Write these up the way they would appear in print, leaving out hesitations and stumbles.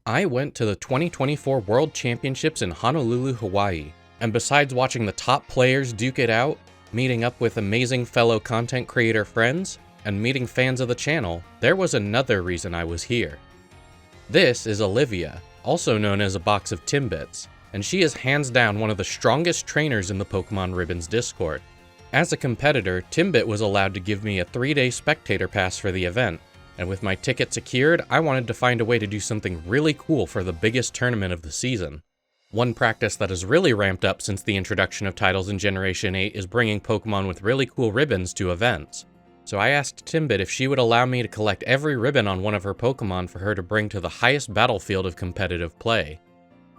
I went to the 2024 World Championships in Honolulu, Hawaii, and besides watching the top players duke it out, meeting up with amazing fellow content creator friends, and meeting fans of the channel, there was another reason I was here. This is Olivia, also known as a box of Timbits, and she is hands down one of the strongest trainers in the Pokémon Ribbon's Discord. As a competitor, Timbit was allowed to give me a 3-day spectator pass for the event, and with my ticket secured, I wanted to find a way to do something really cool for the biggest tournament of the season. One practice that has really ramped up since the introduction of titles in Generation 8 is bringing Pokémon with really cool ribbons to events. So I asked Timbit if she would allow me to collect every ribbon on one of her Pokémon for her to bring to the highest battlefield of competitive play.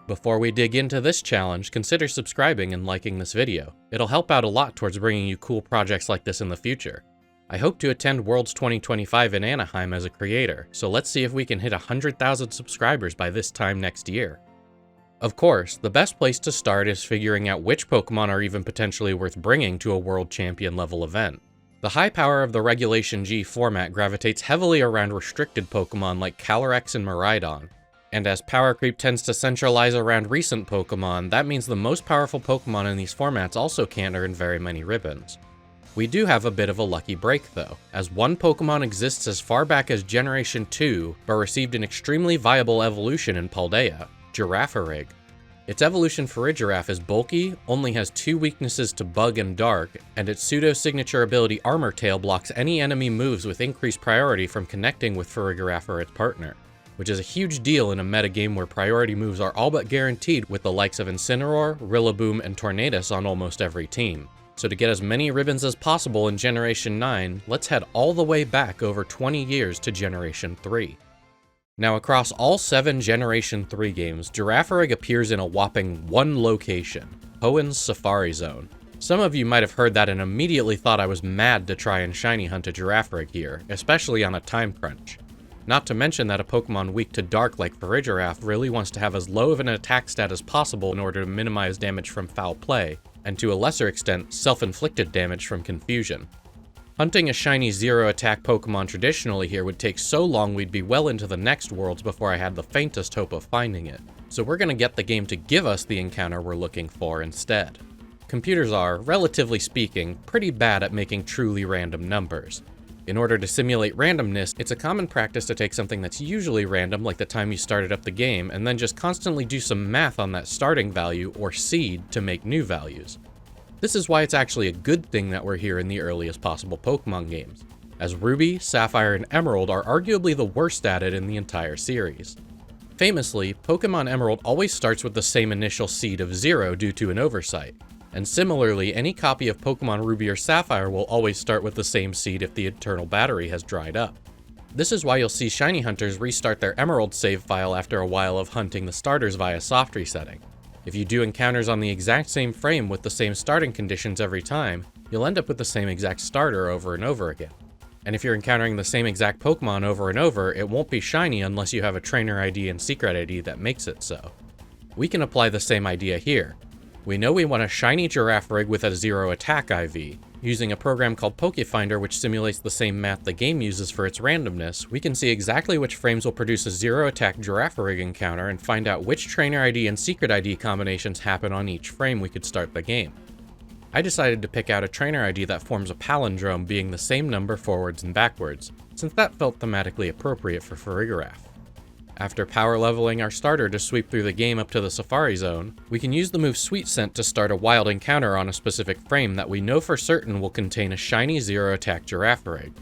Before we dig into this challenge, consider subscribing and liking this video. It'll help out a lot towards bringing you cool projects like this in the future. I hope to attend Worlds 2025 in Anaheim as a creator, so let's see if we can hit 100,000 subscribers by this time next year. Of course, the best place to start is figuring out which Pokémon are even potentially worth bringing to a World Champion level event. The high power of the Regulation G format gravitates heavily around restricted Pokémon like Calyrex and Miraidon, and as power creep tends to centralize around recent Pokémon, that means the most powerful Pokémon in these formats also can't earn very many ribbons. We do have a bit of a lucky break though, as one Pokémon exists as far back as Generation 2, but received an extremely viable evolution in Paldea, Girafarig. Its evolution Farigiraf is bulky, only has 2 weaknesses to Bug and Dark, and its pseudo-signature ability Armor Tail blocks any enemy moves with increased priority from connecting with Farigiraf or its partner, which is a huge deal in a metagame where priority moves are all but guaranteed with the likes of Incineroar, Rillaboom, and Tornadus on almost every team. So to get as many ribbons as possible in Generation 9, let's head all the way back over 20 years to Generation 3. Now across all 7 Generation 3 games, Girafarig appears in a whopping 1 location, Hoenn's Safari Zone. Some of you might have heard that and immediately thought I was mad to try and shiny hunt a Girafarig here, especially on a time crunch. Not to mention that a Pokémon weak to Dark like Farigiraf really wants to have as low of an attack stat as possible in order to minimize damage from foul play, and to a lesser extent, self-inflicted damage from confusion. Hunting a shiny zero-attack Pokémon traditionally here would take so long we'd be well into the next worlds before I had the faintest hope of finding it, so we're gonna get the game to give us the encounter we're looking for instead. Computers are, relatively speaking, pretty bad at making truly random numbers. In order to simulate randomness, it's a common practice to take something that's usually random, like the time you started up the game, and then just constantly do some math on that starting value, or seed, to make new values. This is why it's actually a good thing that we're here in the earliest possible Pokémon games, as Ruby, Sapphire, and Emerald are arguably the worst at it in the entire series. Famously, Pokémon Emerald always starts with the same initial seed of 0 due to an oversight. And similarly, any copy of Pokémon Ruby or Sapphire will always start with the same seed if the internal battery has dried up. This is why you'll see shiny hunters restart their Emerald save file after a while of hunting the starters via soft resetting. If you do encounters on the exact same frame with the same starting conditions every time, you'll end up with the same exact starter over and over again. And if you're encountering the same exact Pokémon over and over, it won't be shiny unless you have a trainer ID and secret ID that makes it so. We can apply the same idea here. We know we want a shiny Girafarig with a 0 attack IV. Using a program called Pokefinder, which simulates the same math the game uses for its randomness, we can see exactly which frames will produce a 0 attack Girafarig encounter and find out which trainer ID and secret ID combinations happen on each frame we could start the game. I decided to pick out a trainer ID that forms a palindrome being the same number forwards and backwards, since that felt thematically appropriate for Farigiraf. After power leveling our starter to sweep through the game up to the Safari Zone, we can use the move Sweet Scent to start a wild encounter on a specific frame that we know for certain will contain a shiny 0 attack Girafarig.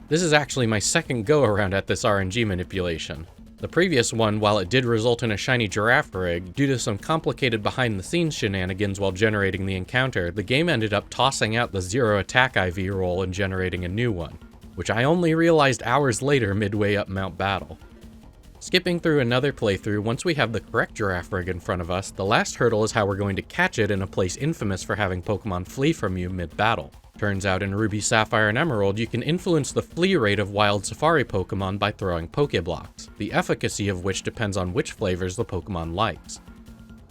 This is actually my second go around at this RNG manipulation. The previous one, while it did result in a shiny Girafarig, due to some complicated behind the scenes shenanigans while generating the encounter, the game ended up tossing out the 0 attack IV roll and generating a new one, which I only realized hours later midway up Mount Battle. Skipping through another playthrough, once we have the correct Girafarig in front of us, the last hurdle is how we're going to catch it in a place infamous for having Pokemon flee from you mid-battle. Turns out in Ruby, Sapphire, and Emerald, you can influence the flee rate of wild Safari Pokemon by throwing Pokeblocks, the efficacy of which depends on which flavors the Pokemon likes.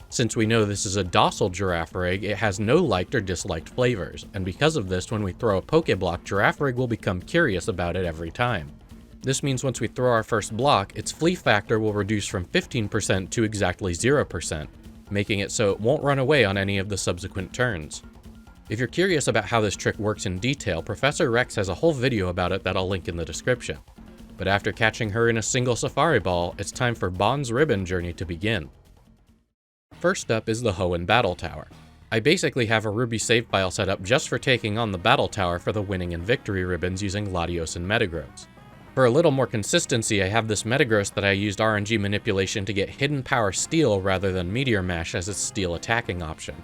Since we know this is a docile Girafarig, it has no liked or disliked flavors, and because of this, when we throw a Pokeblock, Girafarig will become curious about it every time. This means once we throw our first block, its flee factor will reduce from 15% to exactly 0%, making it so it won't run away on any of the subsequent turns. If you're curious about how this trick works in detail, Professor Rex has a whole video about it that I'll link in the description. But after catching her in a single Safari Ball, it's time for Bond's Ribbon journey to begin. First up is the Hoenn Battle Tower. I basically have a Ruby save file set up just for taking on the Battle Tower for the winning and victory ribbons using Latios and Metagross. For a little more consistency, I have this Metagross that I used RNG manipulation to get Hidden Power Steel rather than Meteor Mash as its Steel attacking option.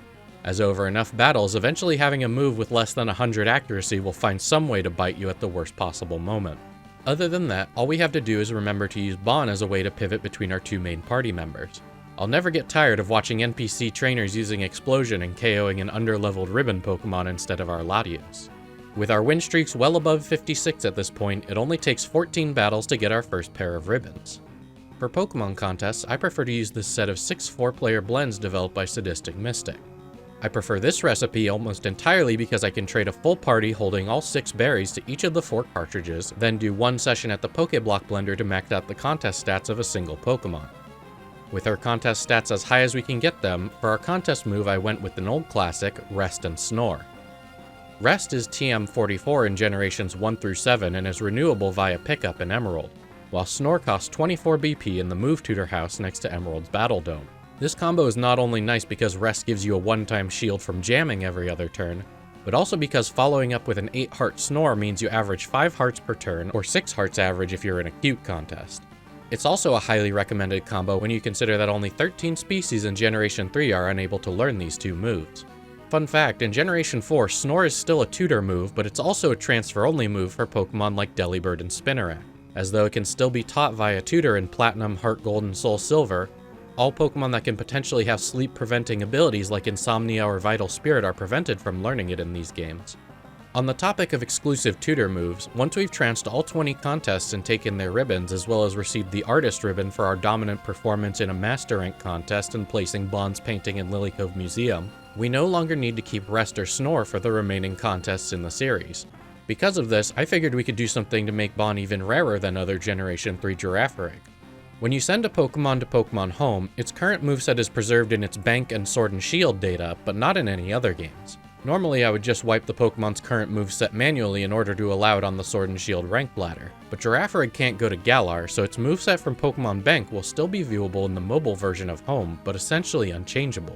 As over enough battles, eventually having a move with less than 100 accuracy will find some way to bite you at the worst possible moment. Other than that, all we have to do is remember to use Bon as a way to pivot between our two main party members. I'll never get tired of watching NPC trainers using Explosion and KOing an underleveled Ribbon Pokemon instead of our Latios. With our win streaks well above 56 at this point, it only takes 14 battles to get our first pair of ribbons. For Pokemon contests, I prefer to use this set of 6 4-player blends developed by Sadistic Mystic. I prefer this recipe almost entirely because I can trade a full party holding all 6 berries to each of the 4 cartridges, then do one session at the Pokéblock blender to max out the contest stats of a single Pokemon. With our contest stats as high as we can get them, for our contest move I went with an old classic, Rest and Snore. Rest is TM44 in generations 1 through 7 and is renewable via pickup in Emerald, while Snore costs 24 BP in the Move Tutor house next to Emerald's Battle Dome. This combo is not only nice because Rest gives you a one-time shield from jamming every other turn, but also because following up with an 8-heart Snore means you average 5 hearts per turn, or 6 hearts average if you're in a cute contest. It's also a highly recommended combo when you consider that only 13 species in Generation 3 are unable to learn these two moves. Fun fact, in Generation 4, Snore is still a tutor move, but it's also a transfer-only move for Pokemon like Delibird and Spinarak. As though it can still be taught via tutor in Platinum, Heart Gold, and Soul Silver, all Pokemon that can potentially have sleep-preventing abilities like Insomnia or Vital Spirit are prevented from learning it in these games. On the topic of exclusive tutor moves, once we've trounced all 20 contests and taken their ribbons, as well as received the Artist Ribbon for our dominant performance in a Master Rank contest and placing Bond's painting in Lily Cove Museum, we no longer need to keep Rest or Snore for the remaining contests in the series. Because of this, I figured we could do something to make Bond even rarer than other Generation 3 Girafarig. When you send a Pokemon to Pokemon Home, its current moveset is preserved in its Bank and Sword and Shield data, but not in any other games. Normally I would just wipe the Pokemon's current moveset manually in order to allow it on the Sword and Shield rank ladder, but Girafarig can't go to Galar, so its moveset from Pokemon Bank will still be viewable in the mobile version of Home, but essentially unchangeable.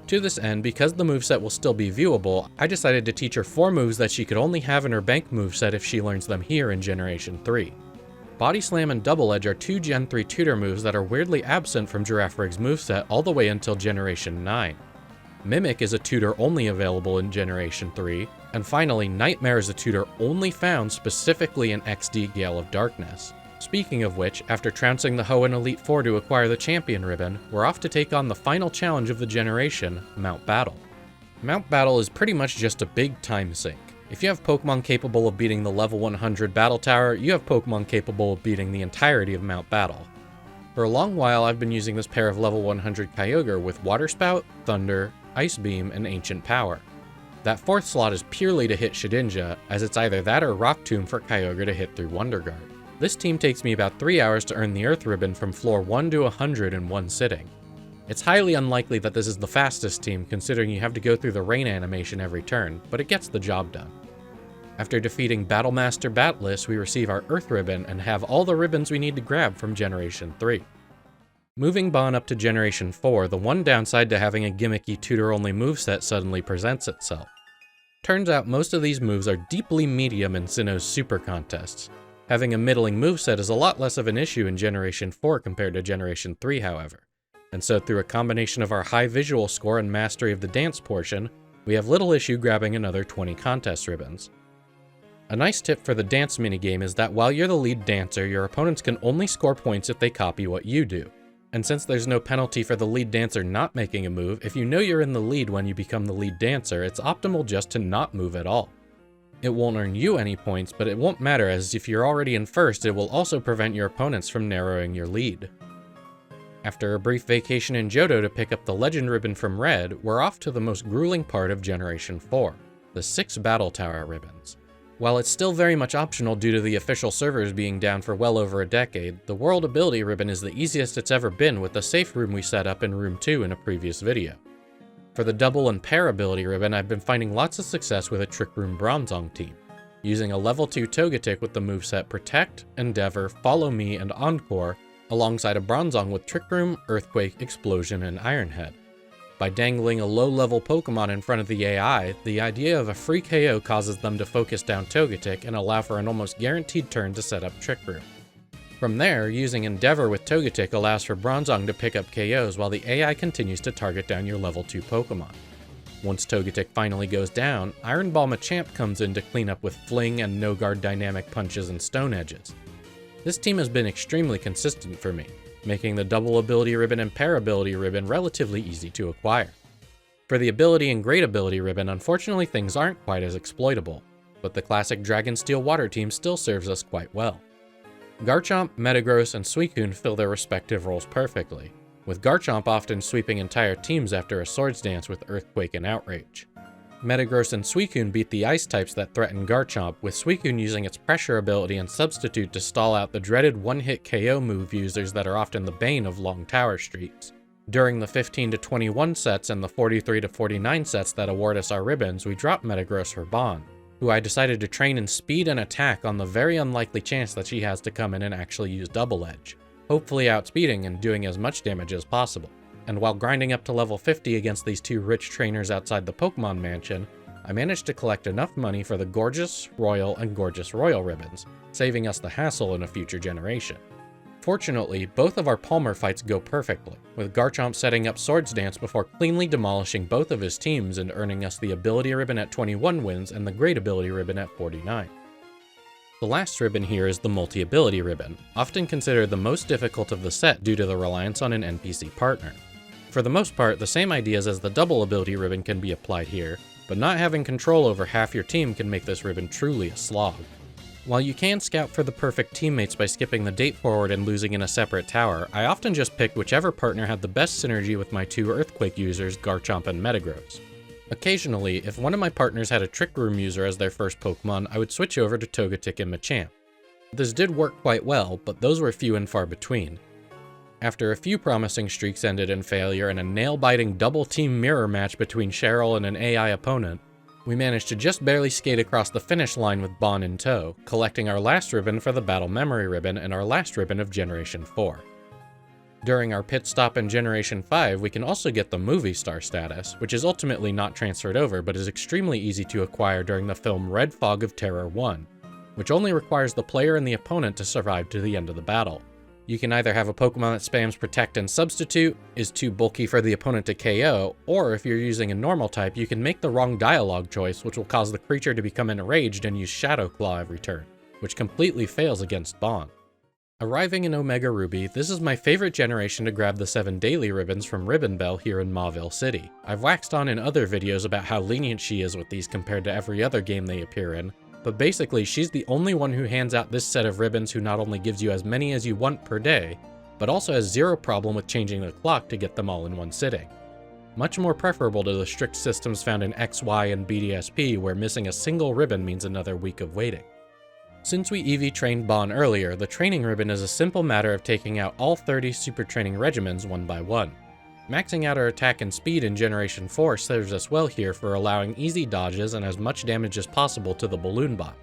To this end, because the moveset will still be viewable, I decided to teach her 4 moves that she could only have in her Bank moveset if she learns them here in Generation 3. Body Slam and Double Edge are 2 Gen 3 tutor moves that are weirdly absent from Girafarig's moveset all the way until Generation 9. Mimic is a tutor only available in Generation 3, and finally Nightmare is a tutor only found specifically in XD Gale of Darkness. Speaking of which, after trouncing the Hoenn Elite Four to acquire the Champion Ribbon, we're off to take on the final challenge of the generation, Mount Battle. Mount Battle is pretty much just a big time sink. If you have Pokemon capable of beating the level 100 Battle Tower, you have Pokemon capable of beating the entirety of Mount Battle. For a long while I've been using this pair of level 100 Kyogre with Water Spout, Thunder, Ice Beam, and Ancient Power. That 4th slot is purely to hit Shedinja, as it's either that or Rock Tomb for Kyogre to hit through Wonder Guard. This team takes me about 3 hours to earn the Earth Ribbon from floor 1 to 100 in one sitting. It's highly unlikely that this is the fastest team considering you have to go through the rain animation every turn, but it gets the job done. After defeating Battlemaster Batliss, we receive our Earth Ribbon and have all the ribbons we need to grab from Generation 3. Moving Bond up to Generation 4, the one downside to having a gimmicky tutor-only moveset suddenly presents itself. Turns out most of these moves are deeply medium in Sinnoh's Super Contests. Having a middling moveset is a lot less of an issue in Generation 4 compared to Generation 3, however. And so through a combination of our high visual score and mastery of the dance portion, we have little issue grabbing another 20 contest ribbons. A nice tip for the dance minigame is that while you're the lead dancer, your opponents can only score points if they copy what you do. And since there's no penalty for the lead dancer not making a move, if you know you're in the lead when you become the lead dancer, it's optimal just to not move at all. It won't earn you any points, but it won't matter as if you're already in first, it will also prevent your opponents from narrowing your lead. After a brief vacation in Johto to pick up the Legend Ribbon from Red, we're off to the most grueling part of Generation 4, the 6 Battle Tower ribbons. While it's still very much optional due to the official servers being down for well over a decade, the World Ability Ribbon is the easiest it's ever been with the safe room we set up in Room 2 in a previous video. For the Double and Pair Ability Ribbon, I've been finding lots of success with a Trick Room Bronzong team, using a level 2 Togetic with the moveset Protect, Endeavor, Follow Me, and Encore, alongside a Bronzong with Trick Room, Earthquake, Explosion, and Iron Head. By dangling a low-level Pokemon in front of the AI, the idea of a free KO causes them to focus down Togetic and allow for an almost guaranteed turn to set up Trick Room. From there, using Endeavor with Togetic allows for Bronzong to pick up KOs while the AI continues to target down your level 2 Pokemon. Once Togetic finally goes down, Iron Ball Machamp comes in to clean up with Fling and no-guard dynamic punches and Stone Edges. This team has been extremely consistent for me, making the Double Ability Ribbon and Pair Ability Ribbon relatively easy to acquire. For the Ability and Great Ability Ribbon, unfortunately things aren't quite as exploitable, but the classic Dragon Steel Water team still serves us quite well. Garchomp, Metagross, and Suicune fill their respective roles perfectly, with Garchomp often sweeping entire teams after a Swords Dance with Earthquake and Outrage. Metagross and Suicune beat the Ice types that threaten Garchomp, with Suicune using its Pressure ability and Substitute to stall out the dreaded one-hit KO move users that are often the bane of long tower streaks. During the 15 to 21 sets and the 43 to 49 sets that award us our ribbons, we dropped Metagross for Bon, who I decided to train in speed and attack on the very unlikely chance that she has to come in and actually use Double Edge, hopefully outspeeding and doing as much damage as possible. And while grinding up to level 50 against these two rich trainers outside the Pokemon Mansion, I managed to collect enough money for the Gorgeous, Royal, and Gorgeous Royal ribbons, saving us the hassle in a future generation. Fortunately, both of our Palmer fights go perfectly, with Garchomp setting up Swords Dance before cleanly demolishing both of his teams and earning us the Ability Ribbon at 21 wins and the Great Ability Ribbon at 49. The last ribbon here is the Multi-Ability Ribbon, often considered the most difficult of the set due to the reliance on an NPC partner. For the most part, the same ideas as the Double Ability Ribbon can be applied here, but not having control over half your team can make this ribbon truly a slog. While you can scout for the perfect teammates by skipping the date forward and losing in a separate tower, I often just picked whichever partner had the best synergy with my two Earthquake users, Garchomp and Metagross. Occasionally, if one of my partners had a Trick Room user as their first Pokemon, I would switch over to Togetic and Machamp. This did work quite well, but those were few and far between. After a few promising streaks ended in failure and a nail-biting double-team mirror match between Cheryl and an AI opponent, we managed to just barely skate across the finish line with Bon in tow, collecting our last ribbon for the Battle Memory Ribbon and our last ribbon of Generation 4. During our pit stop in Generation 5, we can also get the Movie Star status, which is ultimately not transferred over but is extremely easy to acquire during the film Red Fog of Terror 1, which only requires the player and the opponent to survive to the end of the battle. You can either have a Pokemon that spams Protect and Substitute, is too bulky for the opponent to KO, or if you're using a normal type, you can make the wrong dialogue choice, which will cause the creature to become enraged and use Shadow Claw every turn, which completely fails against Bon. Arriving in Omega Ruby, this is my favorite generation to grab the 7 daily ribbons from Ribbon Bell here in Mauville City. I've waxed on in other videos about how lenient she is with these compared to every other game they appear in, but basically she's the only one who hands out this set of ribbons who not only gives you as many as you want per day, but also has zero problem with changing the clock to get them all in one sitting. Much more preferable to the strict systems found in XY and BDSP where missing a single ribbon means another week of waiting. Since we EV trained Bon earlier, the training ribbon is a simple matter of taking out all 30 super training regimens one by one. Maxing out our attack and speed in Generation 4 serves us well here for allowing easy dodges and as much damage as possible to the Balloon Bot.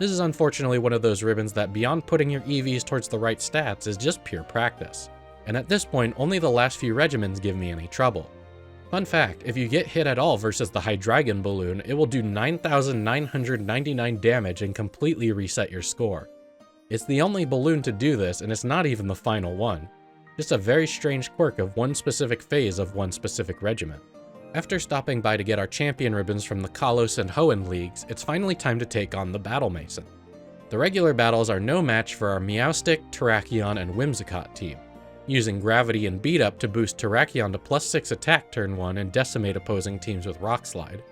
This is unfortunately one of those ribbons that beyond putting your EVs towards the right stats is just pure practice, and at this point only the last few regimens give me any trouble. Fun fact, if you get hit at all versus the Hydreigon balloon, it will do 9,999 damage and completely reset your score. It's the only balloon to do this, and it's not even the final one. Just a very strange quirk of one specific phase of one specific regiment. After stopping by to get our champion ribbons from the Kalos and Hoenn leagues, it's finally time to take on the Battle Mason. The regular battles are no match for our Meowstic, Terrakion, and Whimsicott team, using Gravity and Beat Up to boost Terrakion to +6 attack turn 1 and decimate opposing teams with Rock Slide.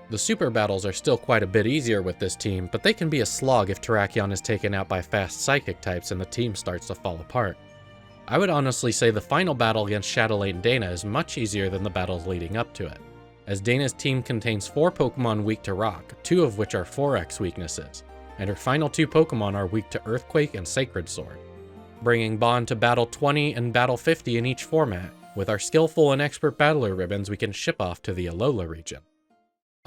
The super battles are still quite a bit easier with this team, but they can be a slog if Terrakion is taken out by fast Psychic types and the team starts to fall apart. I would honestly say the final battle against Chatelaine Dana is much easier than the battles leading up to it. as Dana's team contains 4 Pokémon weak to Rock, 2 of which are 4X weaknesses, and her final 2 Pokémon are weak to Earthquake and Sacred Sword. Bringing Bond to Battle 20 and Battle 50 in each format, with our skillful and expert battler ribbons we can ship off to the Alola region.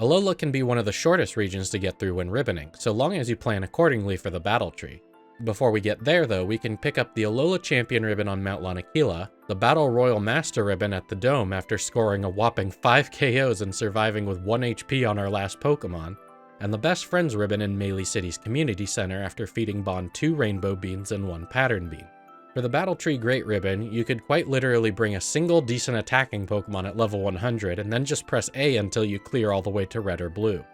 Alola can be one of the shortest regions to get through when ribboning, so long as you plan accordingly for the battle tree. Before we get there though, we can pick up the Alola Champion ribbon on Mount Lanakila, the Battle Royal Master ribbon at the Dome after scoring a whopping 5 KOs and surviving with 1 HP on our last Pokemon, and the Best Friends ribbon in Melee City's Community Center after feeding Bond 2 Rainbow Beans and 1 Pattern Bean. For the Battle Tree Great Ribbon, you could quite literally bring a single decent attacking Pokemon at level 100 and then just press A until you clear all the way to Red or Blue.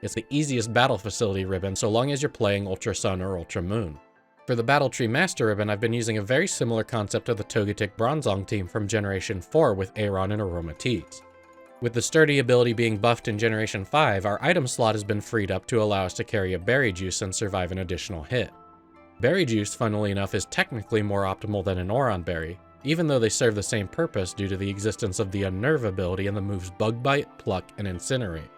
It's the easiest Battle Facility ribbon so long as you're playing Ultra Sun or Ultra Moon. For the Battle Tree Master ribbon, I've been using a very similar concept to the Togetic Bronzong team from Generation 4 with Aron and Aromatisse. With the sturdy ability being buffed in Generation 5, our item slot has been freed up to allow us to carry a Berry Juice and survive an additional hit. Berry Juice, funnily enough, is technically more optimal than an Oron Berry, even though they serve the same purpose due to the existence of the Unnerve ability and the moves Bug Bite, Pluck, and Incinerate.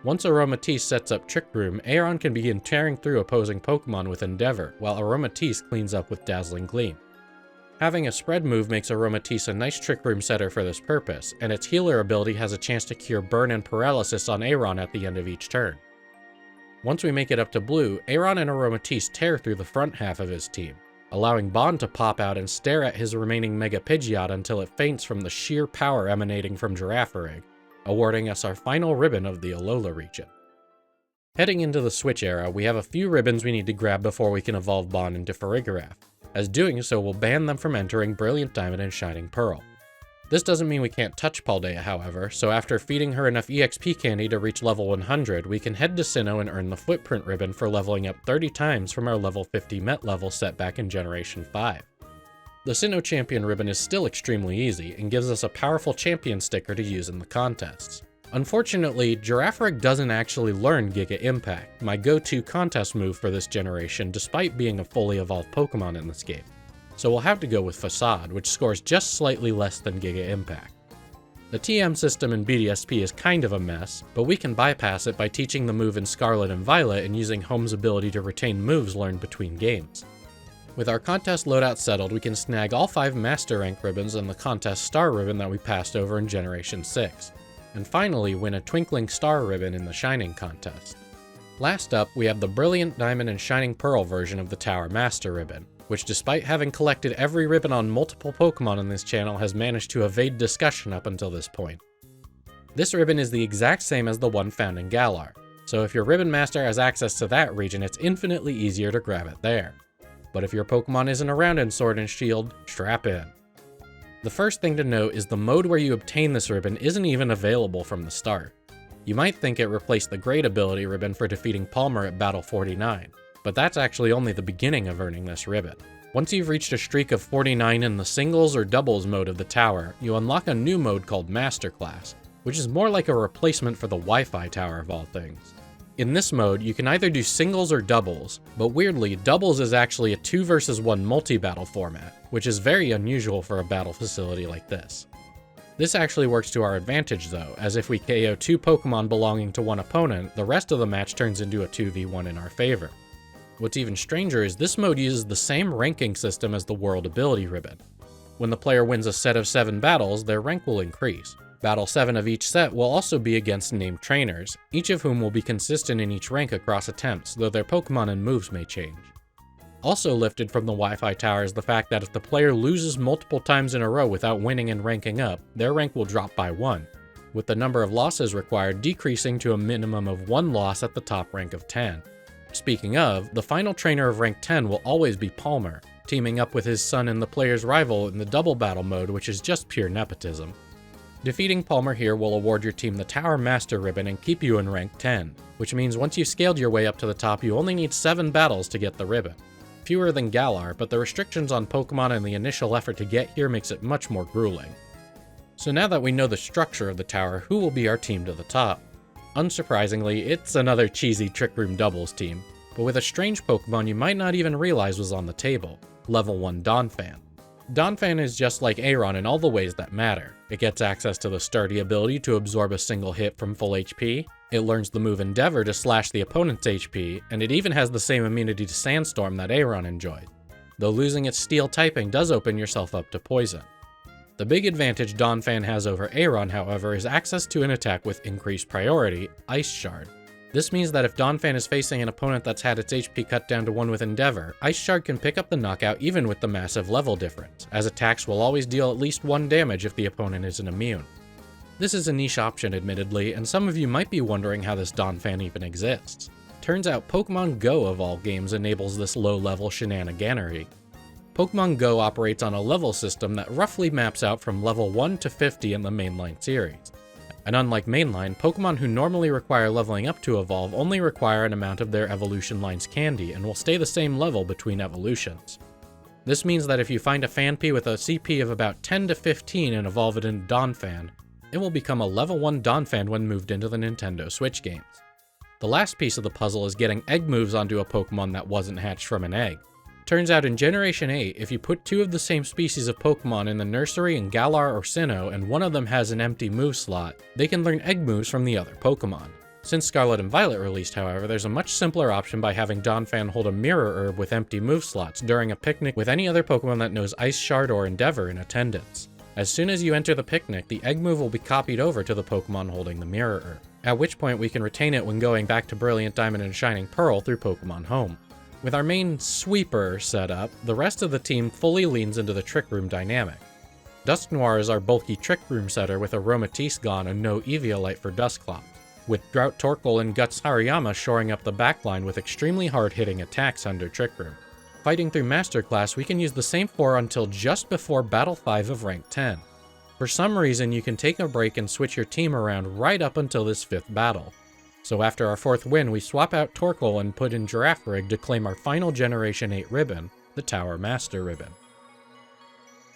Once Aromatisse sets up Trick Room, Aron can begin tearing through opposing Pokemon with Endeavor, while Aromatisse cleans up with Dazzling Gleam. Having a spread move makes Aromatisse a nice Trick Room setter for this purpose, and its healer ability has a chance to cure Burn and Paralysis on Aron at the end of each turn. Once we make it up to Blue, Aron and Aromatisse tear through the front half of his team, allowing Bond to pop out and stare at his remaining Mega Pidgeot until it faints from the sheer power emanating from Girafarig, awarding us our final ribbon of the Alola region. Heading into the Switch era, we have a few ribbons we need to grab before we can evolve Bond into Farigiraf, as doing so will ban them from entering Brilliant Diamond and Shining Pearl. This doesn't mean we can't touch Paldea, however, so after feeding her enough EXP candy to reach level 100, we can head to Sinnoh and earn the Footprint ribbon for leveling up 30 times from our level 50 Met level set back in Generation 5. The Sinnoh Champion ribbon is still extremely easy, and gives us a powerful champion sticker to use in the contests. Unfortunately, Girafarig doesn't actually learn Giga Impact, my go-to contest move for this generation despite being a fully evolved Pokemon in this game. So we'll have to go with Facade, which scores just slightly less than Giga Impact. The TM system in BDSP is kind of a mess, but we can bypass it by teaching the move in Scarlet and Violet and using Home's ability to retain moves learned between games. With our contest loadout settled, we can snag all 5 Master Rank ribbons and the contest Star ribbon that we passed over in Generation 6, and finally win a Twinkling Star ribbon in the Shining contest. Last up, we have the Brilliant Diamond and Shining Pearl version of the Tower Master ribbon, which despite having collected every ribbon on multiple Pokemon in this channel has managed to evade discussion up until this point. This ribbon is the exact same as the one found in Galar, so if your Ribbon Master has access to that region, it's infinitely easier to grab it there. But if your Pokemon isn't around in Sword and Shield, strap in. The first thing to note is the mode where you obtain this ribbon isn't even available from the start. You might think it replaced the Great Ability ribbon for defeating Palmer at Battle 49, but that's actually only the beginning of earning this ribbon. Once you've reached a streak of 49 in the singles or doubles mode of the tower, you unlock a new mode called Masterclass, which is more like a replacement for the Wi-Fi tower of all things. In this mode, you can either do singles or doubles, but weirdly, doubles is actually a 2 vs 1 multi-battle format, which is very unusual for a battle facility like this. This actually works to our advantage though, as if we KO 2 Pokemon belonging to one opponent, the rest of the match turns into a 2v1 in our favor. What's even stranger is this mode uses the same ranking system as the World Ability Ribbon. When the player wins a set of 7 battles, their rank will increase. Battle 7 of each set will also be against named trainers, each of whom will be consistent in each rank across attempts, though their Pokemon and moves may change. Also lifted from the Wi-Fi tower is the fact that if the player loses multiple times in a row without winning and ranking up, their rank will drop by 1, with the number of losses required decreasing to a minimum of 1 loss at the top rank of 10. Speaking of, the final trainer of rank 10 will always be Palmer, teaming up with his son and the player's rival in the double battle mode, which is just pure nepotism. Defeating Palmer here will award your team the Tower Master ribbon and keep you in rank 10, which means once you've scaled your way up to the top, you only need 7 battles to get the ribbon. Fewer than Galar, but the restrictions on Pokemon and the initial effort to get here makes it much more grueling. So now that we know the structure of the tower, who will be our team to the top? Unsurprisingly, it's another cheesy Trick Room doubles team, but with a strange Pokemon you might not even realize was on the table, level 1 Donphan. Donphan is just like Aron in all the ways that matter. It gets access to the sturdy ability to absorb a single hit from full HP, it learns the move Endeavor to slash the opponent's HP, and it even has the same immunity to Sandstorm that Aron enjoyed, though losing its steel typing does open yourself up to poison. The big advantage Donphan has over Aron, however, is access to an attack with increased priority, Ice Shard. This means that if Donphan is facing an opponent that's had its HP cut down to 1 with Endeavor, Ice Shard can pick up the knockout even with the massive level difference, as attacks will always deal at least 1 damage if the opponent isn't immune. This is a niche option admittedly, and some of you might be wondering how this Donphan even exists. Turns out Pokémon Go of all games enables this low-level shenaniganery. Pokémon Go operates on a level system that roughly maps out from level 1 to 50 in the mainline series. And unlike mainline, Pokemon who normally require leveling up to evolve only require an amount of their evolution line's candy and will stay the same level between evolutions. This means that if you find a Phanpy with a CP of about 10 to 15 and evolve it into Donphan, it will become a level 1 Donphan when moved into the Nintendo Switch games. The last piece of the puzzle is getting egg moves onto a Pokemon that wasn't hatched from an egg. Turns out in Generation 8, if you put 2 of the same species of Pokemon in the nursery in Galar or Sinnoh and one of them has an empty move slot, they can learn egg moves from the other Pokemon. Since Scarlet and Violet released, however, there's a much simpler option by having Donphan hold a Mirror Herb with empty move slots during a picnic with any other Pokemon that knows Ice Shard or Endeavor in attendance. As soon as you enter the picnic, the egg move will be copied over to the Pokemon holding the Mirror Herb, at which point we can retain it when going back to Brilliant Diamond and Shining Pearl through Pokemon Home. With our main sweeper set up, the rest of the team fully leans into the Trick Room dynamic. Dusknoir is our bulky Trick Room setter with Aromatisse gone and no Eviolite for Dusclops, with Drought Torkoal and Guts Hariyama shoring up the backline with extremely hard-hitting attacks under Trick Room. Fighting through Master Class, we can use the same 4 until just before Battle 5 of Rank 10. For some reason, you can take a break and switch your team around right up until this 5th battle. So after our 4th win, we swap out Torkoal and put in Girafarig to claim our final Generation 8 ribbon, the Tower Master Ribbon.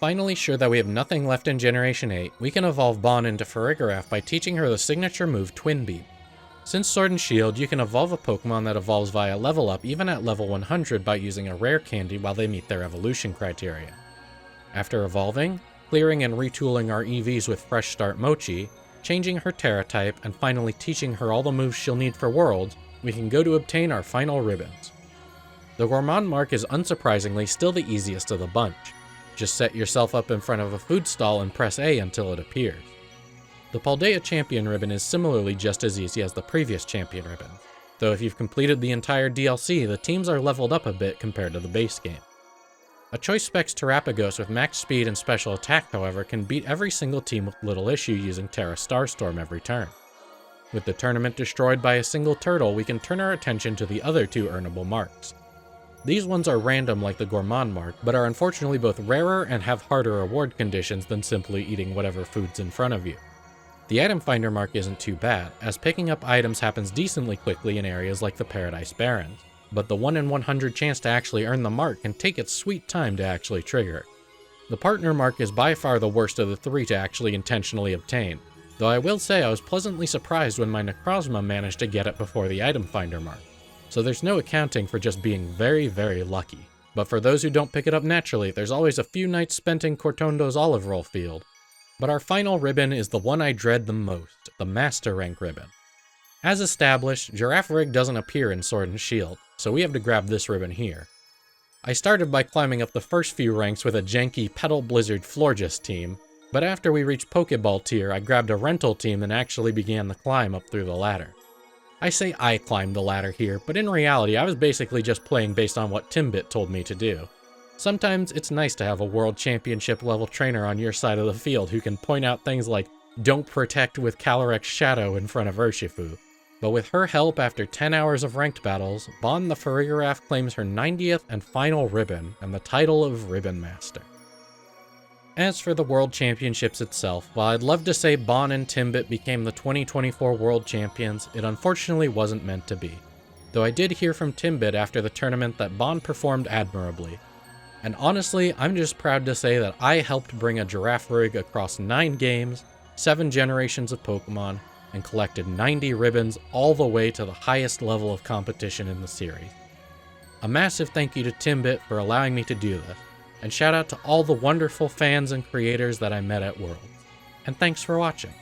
Finally sure that we have nothing left in Generation 8, we can evolve Bon into Farigiraf by teaching her the signature move Twin Beam. Since Sword and Shield, you can evolve a Pokemon that evolves via level up even at level 100 by using a rare candy while they meet their evolution criteria. After evolving, clearing and retooling our EVs with Fresh Start Mochi, changing her Terra type, and finally teaching her all the moves she'll need for Worlds, we can go to obtain our final ribbons. The Gourmand mark is unsurprisingly still the easiest of the bunch. Just set yourself up in front of a food stall and press A until it appears. The Paldea Champion ribbon is similarly just as easy as the previous Champion ribbon, though if you've completed the entire DLC, the teams are leveled up a bit compared to the base game. A Choice Specs Terrapagos with max speed and special attack, however, can beat every single team with little issue using Terra Starstorm every turn. With the tournament destroyed by a single turtle, we can turn our attention to the other 2 earnable marks. These ones are random like the Gourmand mark, but are unfortunately both rarer and have harder reward conditions than simply eating whatever food's in front of you. The Item Finder mark isn't too bad, as picking up items happens decently quickly in areas like the Paradise Barrens, but the 1 in 100 chance to actually earn the mark can take its sweet time to actually trigger. The Partner mark is by far the worst of the 3 to actually intentionally obtain, though I will say I was pleasantly surprised when my Necrozma managed to get it before the Item Finder mark, so there's no accounting for just being very, very lucky. But for those who don't pick it up naturally, there's always a few nights spent in Cortondo's Olive Roll field. But our final ribbon is the one I dread the most, the Master Rank ribbon. As established, Girafarig doesn't appear in Sword and Shield, so we have to grab this ribbon here. I started by climbing up the first few ranks with a janky Petal Blizzard Florges team, but after we reached Pokeball tier, I grabbed a rental team and actually began the climb up through the ladder. I say I climbed the ladder here, but in reality I was basically just playing based on what Timbit told me to do. Sometimes it's nice to have a World Championship level trainer on your side of the field who can point out things like, don't protect with Calyrex Shadow in front of Urshifu. But with her help after 10 hours of ranked battles, Bon the Farigiraf claims her 90th and final ribbon and the title of Ribbon Master. As for the World Championships itself, while I'd love to say Bon and Timbit became the 2024 World Champions, it unfortunately wasn't meant to be. Though I did hear from Timbit after the tournament that Bon performed admirably. And honestly, I'm just proud to say that I helped bring a Girafarig across 9 games, 7 generations of Pokemon, and collected 90 ribbons all the way to the highest level of competition in the series. A massive thank you to Timbit for allowing me to do this, and shout out to all the wonderful fans and creators that I met at Worlds. And thanks for watching.